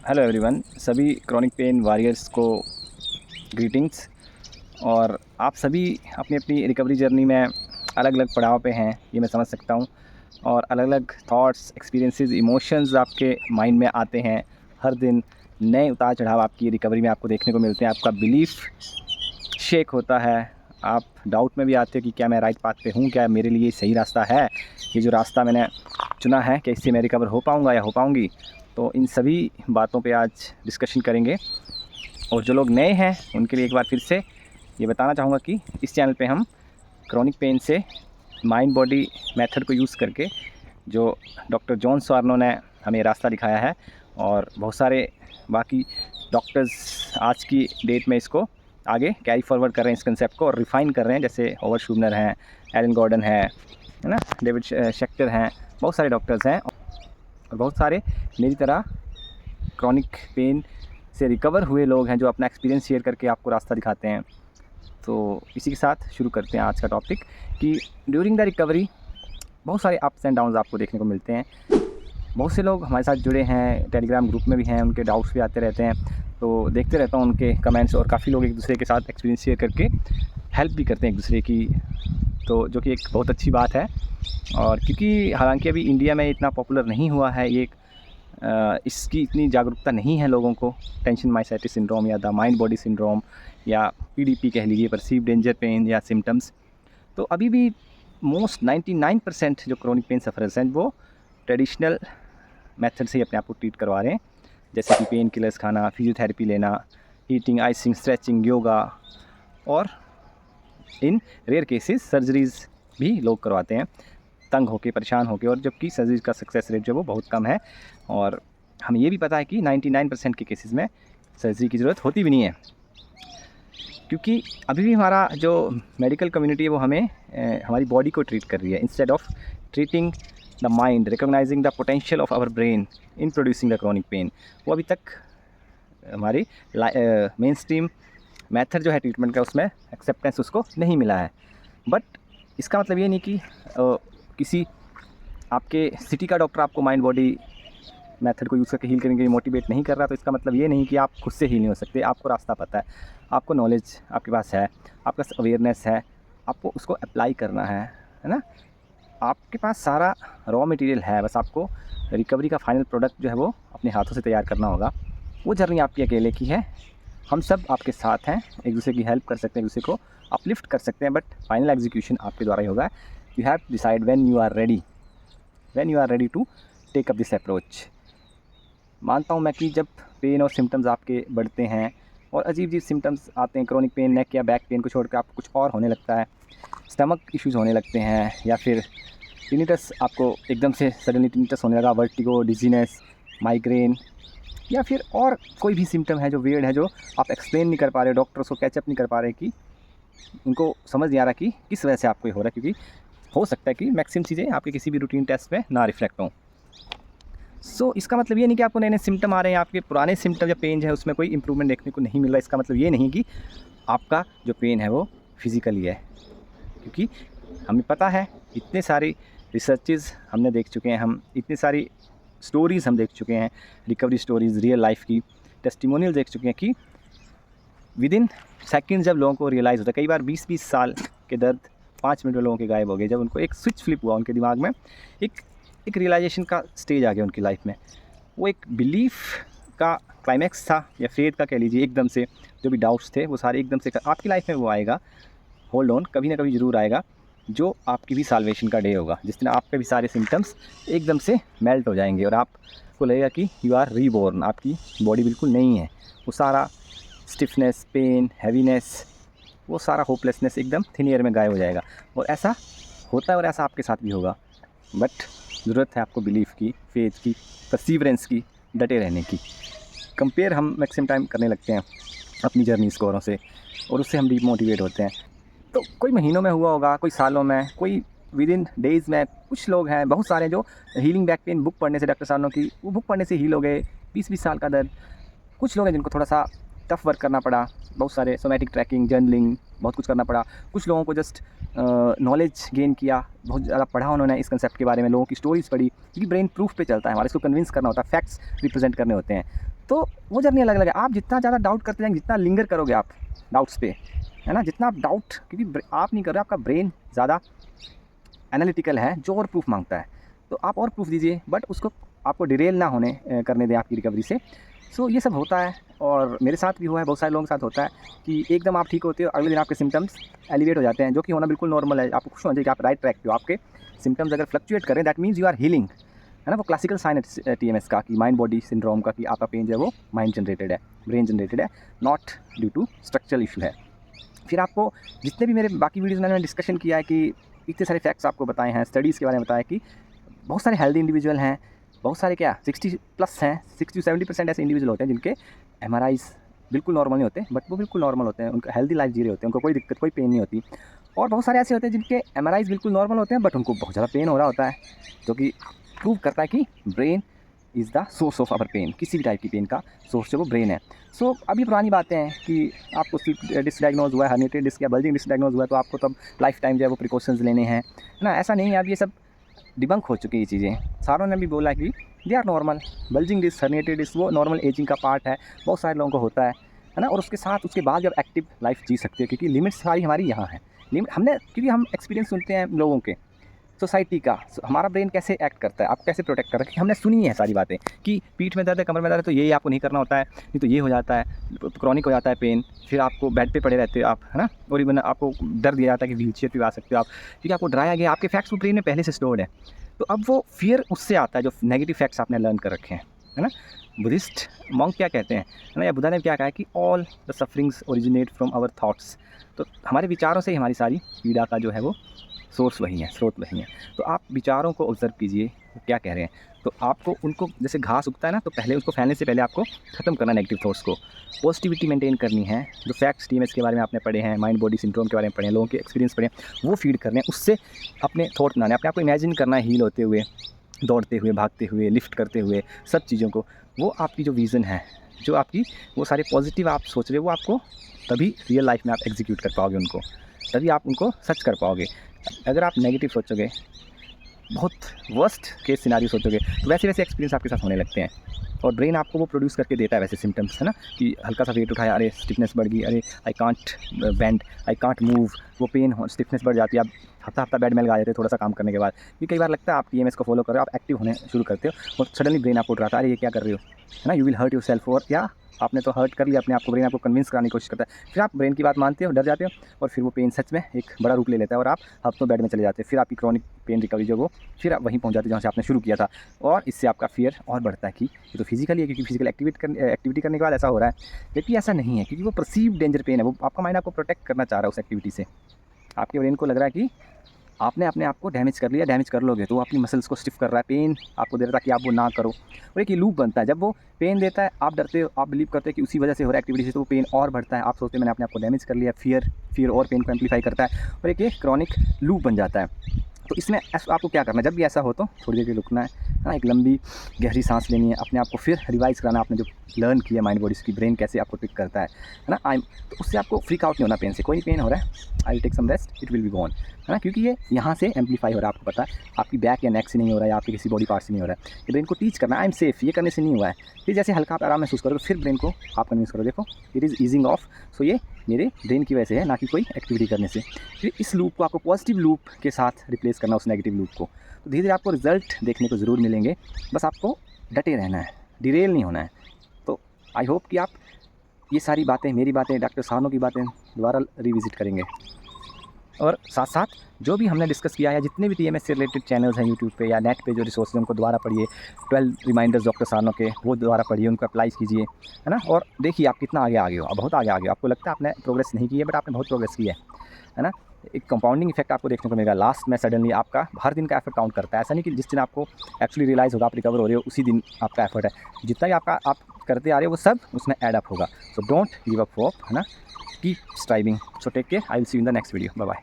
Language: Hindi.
हेलो एवरीवन, सभी क्रॉनिक पेन वॉरियर्स को ग्रीटिंग्स। और आप सभी अपनी अपनी रिकवरी जर्नी में अलग अलग पड़ाव पे हैं, ये मैं समझ सकता हूँ। और अलग अलग थॉट्स, एक्सपीरियंसेस, इमोशंस आपके माइंड में आते हैं। हर दिन नए उतार चढ़ाव आपकी रिकवरी में आपको देखने को मिलते हैं। आपका बिलीफ शेक होता है, आप डाउट में भी आते हो कि क्या मैं राइट पाथ पे हूँ, क्या मेरे लिए सही रास्ता है, ये जो रास्ता मैंने चुना है, क्या इससे मैं रिकवर हो पाऊँगा या हो पाऊँगी। तो इन सभी बातों पे आज डिस्कशन करेंगे। और जो लोग नए हैं उनके लिए एक बार फिर से ये बताना चाहूँगा कि इस चैनल पे हम क्रॉनिक पेन से माइंड बॉडी मेथड को यूज़ करके, जो डॉक्टर जॉन स्वार्नो ने हमें रास्ता दिखाया है, और बहुत सारे बाकी डॉक्टर्स आज की डेट में इसको आगे कैरी फॉरवर्ड कर रहे हैं, इस कंसेप्ट को, और रिफ़ाइन कर रहे हैं। जैसे हॉवर्ड शूबनर हैं, एलन गॉर्डन है ना, डेविड शेक्टर हैं, बहुत सारे डॉक्टर्स हैं। और बहुत सारे मेरी तरह क्रॉनिक पेन से रिकवर हुए लोग हैं जो अपना एक्सपीरियंस शेयर करके आपको रास्ता दिखाते हैं। तो इसी के साथ शुरू करते हैं आज का टॉपिक कि ड्यूरिंग द रिकवरी बहुत सारे अप्स एंड डाउन्स आपको देखने को मिलते हैं। बहुत से लोग हमारे साथ जुड़े हैं, टेलीग्राम ग्रुप में भी हैं, उनके डाउट्स भी आते रहते हैं, तो देखते रहता हूँ उनके कमेंट्स। और काफ़ी लोग एक दूसरे के साथ एक्सपीरियंस शेयर करके हेल्प भी करते हैं एक दूसरे की, तो जो कि एक बहुत अच्छी बात है। और क्योंकि हालांकि अभी इंडिया में इतना पॉपुलर नहीं हुआ है ये, इसकी इतनी जागरूकता नहीं है लोगों को, टेंशन माइसाइटिस सिंड्रोम या द माइंड बॉडी सिंड्रोम या पीडीपी कह लीजिए, परसीव डेंजर पेन या सिम्टम्स। तो अभी भी मोस्ट 99% जो क्रॉनिक पेन सफ़रर्स हैं वो ट्रेडिशनल मेथड से ही अपने आप को ट्रीट करवा रहे हैं, जैसे कि पेन किलर्स खाना, फिजियोथेरेपी लेना, हीटिंग, आइसिंग, स्ट्रेचिंग, योगा, और इन रेयर केसेस सर्जरीज़ भी लोग करवाते हैं तंग होकर, परेशान होकर। और जबकि सर्जरी का सक्सेस रेट जो वो बहुत कम है, और हमें ये भी पता है कि 99% के केसेस में सर्जरी की ज़रूरत होती भी नहीं है, क्योंकि अभी भी हमारा जो मेडिकल कम्युनिटी है वो हमें हमारी बॉडी को ट्रीट कर रही है, instead of treating the mind, recognising the potential of our brain in producing the chronic pain. वो अभी तक हमारी मेन स्ट्रीम मेथड जो है ट्रीटमेंट का, उसमें एक्सेप्टेंस उसको नहीं मिला है। बट इसका मतलब ये नहीं कि किसी आपके सिटी का डॉक्टर आपको माइंड बॉडी मेथड को यूज़ करके हील करने के लिए मोटिवेट नहीं कर रहा, तो इसका मतलब ये नहीं कि आप खुद से हील नहीं हो सकते। आपको रास्ता पता है, आपको नॉलेज आपके पास है, आपका अवेयरनेस है, आपको उसको अप्लाई करना है ना। आपके पास सारा रॉ मटेरियल है, बस आपको रिकवरी का फाइनल प्रोडक्ट जो है वो अपने हाथों से तैयार करना होगा। वो जर्नी आपकी अकेले की है, हम सब आपके साथ हैं, एक दूसरे की हेल्प कर सकते हैं, एक दूसरे को अपलिफ्ट कर सकते हैं, बट फाइनल एग्जीक्यूशन आपके द्वारा ही होगा। You have to decide when you are ready to take up this approach. मानता हूँ मैं कि जब पेन और सिम्टम्स आपके बढ़ते हैं और अजीब अजीब सिम्टम्स आते हैं, क्रॉनिक पेन, नेक या बैक पेन को छोड़कर आपको कुछ और होने लगता है, स्टमक इश्यूज़ होने लगते हैं, या फिर टिनिटस, आपको एकदम से सडनली टिनिटस होने लगा, वर्टिगो, डिजीनेस, माइग्रेन, या फिर और कोई भी सिम्टम है जो वियर्ड है, जो आप एक्सप्लेन नहीं कर पा रहे, डॉक्टर्स को कैचअप नहीं कर पा रहे, कि उनको समझ नहीं आ रहा कि किस वजह से आपको ये हो रहा है, क्योंकि हो सकता है कि मैक्सिमम चीज़ें आपके किसी भी रूटीन टेस्ट में ना रिफ्लेक्ट हों। सो इसका मतलब ये नहीं कि आपको नए नए सिम्टम आ रहे हैं, आपके पुराने सिम्टम या पेन है उसमें कोई इंप्रूवमेंट देखने को नहीं मिल रहा। इसका मतलब ये नहीं कि आपका जो पेन है वो फिज़िकली है, क्योंकि हमें पता है, इतने सारी रिसर्चेज़ हमने देख चुके हैं, हम इतनी सारी स्टोरीज़ हम देख चुके हैं, रिकवरी स्टोरीज़, रियल लाइफ की टेस्टिमोनियल देख चुके हैं, कि विद इन सेकेंड जब लोगों को रियलाइज़ होता है, कई बार 20-20 साल के दर्द 5 मिनट में लोगों के गायब हो गए, जब उनको एक स्विच फ्लिप हुआ उनके दिमाग में, एक रियलाइजेशन का स्टेज आ गया उनकी लाइफ में। वो एक बिलीफ का क्लाइमैक्स था, या फेथ का कह लीजिए, एकदम से जो भी डाउट्स थे वो सारे एकदम से आपकी लाइफ में वो आएगा। होल्ड ऑन, कभी ना कभी ज़रूर आएगा, जो आपकी भी साल्वेशन का डे होगा, जिस दिन आपके भी सारे सिम्टम्स एकदम से मेल्ट हो जाएंगे और आपको लगेगा कि यू आर रीबॉर्न, आपकी बॉडी बिल्कुल नहीं है। वो सारा स्टिफनेस, पेन, हैवीनेस, वो सारा होपलेसनेस एकदम थिन एयर में गायब हो जाएगा। और ऐसा होता है, और ऐसा आपके साथ भी होगा। बट ज़रूरत है आपको बिलीफ की, फेथ की, परसीवरेंस की, डटे रहने की। कंपेयर हम मैक्सिमम टाइम करने लगते हैं अपनी जर्नी स्कोरों से, और उससे हम डीमोटिवेट होते हैं। तो कोई महीनों में हुआ होगा, कोई सालों में, कोई विद इन डेज़ में। कुछ लोग हैं, बहुत सारे, जो हीलिंग बैक पेन बुक पढ़ने से, डॉक्टर सानों की वो बुक पढ़ने से हील हो गए, 20-20 साल का दर्द। कुछ लोग हैं जिनको थोड़ा सा टफ वर्क करना पड़ा, बहुत सारे सोमैटिक ट्रैकिंग, जर्नलिंग, बहुत कुछ करना पड़ा। कुछ लोगों को जस्ट नॉलेज गेन किया, बहुत ज़्यादा पढ़ा उन्होंने इस कंसेप्ट के बारे में, लोगों की स्टोरीज़ पढ़ी, क्योंकि ब्रेन प्रूफ पे चलता है हमारे, इसको कन्विंस करना होता है, फैक्ट्स रिप्रेजेंट करने होते हैं। तो वो जर्नी अलग अलग है। आप जितना ज़्यादा डाउट करते जाएंगे, जितना लिंगर करोगे आप डाउट्स पे, है ना, जितना आप डाउट, क्योंकि आप नहीं कर रहे, आपका ब्रेन ज़्यादा एनालिटिकल है, जो और प्रूफ मांगता है, तो आप और प्रूफ दीजिए, बट उसको आपको डिरेल ना होने करने दें आपकी रिकवरी से। सो ये सब होता है, और मेरे साथ भी हुआ है, बहुत सारे लोगों के साथ होता है कि एकदम आप ठीक होते हो, अगले दिन आपके सिम्टम्स एलिवेट हो जाते हैं, जो कि होना बिल्कुल नॉर्मल है। आपको खुश होना चाहिए कि आप राइट ट्रैक पे हो। आपके सिम्टम्स अगर फ्लक्चुएट करें, that means you are healing, है ना। वो क्लासिकल साइन है TMS का, कि माइंड बॉडी सिंड्रोम का, कि आपका पेन जो है वो माइंड जनरेटेड है, ब्रेन जनरेटेड है, not due to structural issue है। फिर आपको जितने भी मेरे बाकी वीडियोज़ में मैंने डिस्कशन किया है, कि इतने सारे फैक्ट्स आपको बताए हैं, स्टडीज़ के बारे में बताया कि बहुत सारे हेल्दी इंडिविजुअल हैं, बहुत सारे क्या 60+ हैं, 60-70% ऐसे इंडिविजुअल होते हैं जिनके MRIs बिल्कुल नॉर्मल नहीं होते, बट वो बिल्कुल नॉर्मल होते हैं, उनका हेल्दी लाइफ जी रहे होते हैं, उनको कोई दिक्कत, कोई पेन नहीं होती। और बहुत सारे ऐसे होते हैं जिनके MRIs बिल्कुल नॉर्मल होते हैं, बट उनको बहुत ज़्यादा पेन हो रहा होता है, जो कि प्रूव करता है कि brain is the source of our pain. किसी भी टाइप की पेन का सोर्स जो वो ब्रेन है। सो अभी पुरानी बातें हैं कि आपको स्लिप डिस्क डायग्नोज हुआ है, हर्निएटेड डिस्क या बल्जिंग डिस्क डायग्नोज हुआ है, तो आपको तब लाइफ टाइम जो है वो प्रिकॉशंस लेने हैं, है ना। ऐसा नहीं है, अब ये सब डिबंक हो चुकी है ये चीज़ें। सारों ने भी बोला कि they are normal, bulging disc, herniated disc वो नॉर्मल एजिंग का पार्ट है, बहुत सारे लोगों को होता है ना। और उसके साथ उसके बाद जब एक्टिव लाइफ जी सकते हैं, क्योंकि लिमिट्स सारी हमारी यहाँ है। लिमिट हमने, क्योंकि हम एक्सपीरियंस सुनते हैं लोगों के, सोसाइटी का, हमारा ब्रेन कैसे एक्ट करता है, आप कैसे प्रोटेक्ट कर रहे हैं, हमने सुनी है सारी बातें कि पीठ में दर्द है, कमर में दर्द है, तो ये आपको नहीं करना होता है, नहीं तो ये हो जाता है, क्रॉनिक हो जाता है पेन, फिर आपको बेड पे पड़े रहते हो आप, है ना। और इवन आपको डर दिया जाता है कि व्हील चेयर पे आ सकते हो आप, क्योंकि आपको डराया गया, आपके फैक्ट्स वो ब्रेन में पहले से स्टोर्ड है। तो अब वो फियर उससे आता है, जो नेगेटिव फैक्ट्स आपने लर्न कर रखे हैं, है ना। बुद्धिस्ट मॉन्क क्या कहते हैं, है ना, या बुद्धा ने क्या कहा है कि all the sufferings originate from our thoughts. तो हमारे विचारों से ही हमारी सारी पीड़ा का जो है वो सोर्स वही है, स्रोत वही है। तो आप विचारों को ऑब्जर्व कीजिए, वो क्या कह रहे हैं। तो आपको उनको, जैसे घास उगता है ना, तो पहले उसको फैलने से पहले आपको ख़त्म करना नेगेटिव थॉट्स को, पॉजिटिविटी मेंटेन करनी है। जो फैक्ट्स TMS के बारे में आपने पढ़े हैं, माइंड बॉडी सिंड्रोम के बारे में पढ़े हैं, लोगों के एक्सपीरियंस पढ़े हैं, वो फीड करने हैं, उससे अपने थॉट बनाने, अपने आपको इमेजिन करना है हील होते हुए, दौड़ते हुए, भागते हुए, लिफ्ट करते हुए, सब चीज़ों को। वो आपकी जो विज़न है, जो आपकी वो सारे पॉजिटिव आप सोच रहे हो, वो आपको तभी रियल लाइफ में आप एग्जीक्यूट कर पाओगे उनको, तभी आप उनको सच कर पाओगे। अगर आप नेगेटिव सोचोगे, बहुत वर्स्ट केस सिनारियो सोचोगे, तो वैसे वैसे एक्सपीरियंस आपके साथ होने लगते हैं, और ब्रेन आपको वो प्रोड्यूस करके देता है वैसे सिम्टम्स, है ना, कि हल्का सा वेट उठाया, अरे स्टिफनेस बढ़ गई, अरे I can't bend, I can't move, वो पेन हो, स्टिफनेस बढ़ जाती है, आप हफ्ता बेड में लगा देते हो थोड़ा सा काम करने के बाद। क्योंकि कई बार लगता है आप TMS को फॉलो कर रहे हो, आप एक्टिव होने शुरू करते हो, और सडनली ब्रेन आपको उठाता है, अरे ये क्या कर रहे हो, है ना, you will hurt yourself, और या आपने तो हर्ट कर लिया अपने आप को, ब्रेन आपको कन्विंस कराने की कोशिश करता है, फिर आप ब्रेन की बात मानते हो, डर जाते हो, और फिर वो पेन सच में एक बड़ा रूप ले लेता है, और आप हफ्तों बेड में चले जाते हैं। फिर आपकी क्रॉनिक पेन रिकवरी जो वो फिर आप वहीं पहुंच जाते हैं जहाँ से आपने शुरू किया था, और इससे आपका फियर और बढ़ता है कि ये तो फिजिकली है, क्योंकि फिजिकल एक्टिविटी करने के बाद ऐसा हो रहा है। जबकि ऐसा नहीं है, क्योंकि वो परसीव डेंजर पेन है, वो आपका माइंड आपको प्रोटेक्ट करना चाह रहा है उस एक्टिविटी से। आपके ब्रेन को लग रहा है कि आपने अपने आप को डैमेज कर लिया, डैमेज कर लोगे तो वो अपनी मसल्स को स्टिफ कर रहा है, पेन आपको दे रहा था कि आप वो ना करो, और एक ये लूप बनता है। जब वो पेन देता है, आप डरते हो, आप बिलीव करते हो कि उसी वजह से हो रहा है एक्टिविटी से, तो वो पेन और बढ़ता है, आप सोचते हैं मैंने अपने आप को डैमेज कर लिया। फियर और पेन को एम्पलीफाई करता है, और एक ये क्रॉनिक लूप बन जाता है। तो इसमें आपको क्या करना है, जब भी ऐसा हो तो थोड़ी देर के लिए रुकना है ना, एक लंबी गहरी सांस लेनी है, अपने आप को फिर रिवाइज कराना, आपने जो लर्न किया माइंड बॉडी की, ब्रेन कैसे आपको ट्रिक करता है ना। तो उससे आपको फ्रीक आउट नहीं होना पेन से, कोई पेन हो रहा है, I will take some rest, it will be gone, है ना, क्योंकि ये यहाँ से एम्पलीफाई हो रहा है, आपको पता है, आपकी बैक या नेक से नहीं हो रहा है, या आपके किसी बॉडी पार्ट से नहीं हो रहा है। ये ब्रेन को टीच करना, आई एम सेफ, ये करने से नहीं हुआ है। फिर जैसे हल्का आप आराम महसूस करोगे, फिर ब्रेन को आप कन्विंस करो, देखो इट इज़ ईजिंग ऑफ, सो ये मेरे ब्रेन की वजह से है, ना कि कोई एक्टिविटी करने से। फिर इस लूप को आपको पॉजिटिव लूप के साथ रिप्लेस करना, उस नेगेटिव लूप को। तो धीरे धीरे आपको रिजल्ट देखने को ज़रूर मिलेंगे, बस आपको डटे रहना है, डिरेल नहीं होना है। तो आई होप कि आप ये सारी बातें, मेरी बातें, डॉक्टर सानों की बातें दोबारा रिविज़िट करेंगे, और साथ साथ जो भी हमने डिस्कस किया है, जितने भी TMS से रिलेटेड चैनल्स हैं यूट्यूब पे या नेट पे, जो रिसोर्सेज हैं उनको दोबारा पढ़िए। 12 रिमाइंडर्स डॉक्टर सानों के, वो दोबारा पढ़िए, उनको अप्लाई कीजिए, है ना। और देखिए आप कितना आगे आ गए हो, अब बहुत आगे आ गए हो। आपको लगता है आपने प्रोग्रेस नहीं की है, बट आपने बहुत प्रोग्रेस की है ना। एक कंपाउंडिंग इफेक्ट आपको देखने को मिलेगा लास्ट में, सडनली आपका हर दिन का एफर्ट काउंट करता है। ऐसा नहीं कि जिस दिन आपको एक्चुअली रियलाइज़ होगा आप रिकवर हो रहे हो, उसी दिन आपका एफर्ट है। जितना भी आपका आप करते आ रहे हो, वो सब उसमें ऐड अप होगा। So don't give up hope, है ना, keep striving. So take care, I will see you in the next video, bye bye.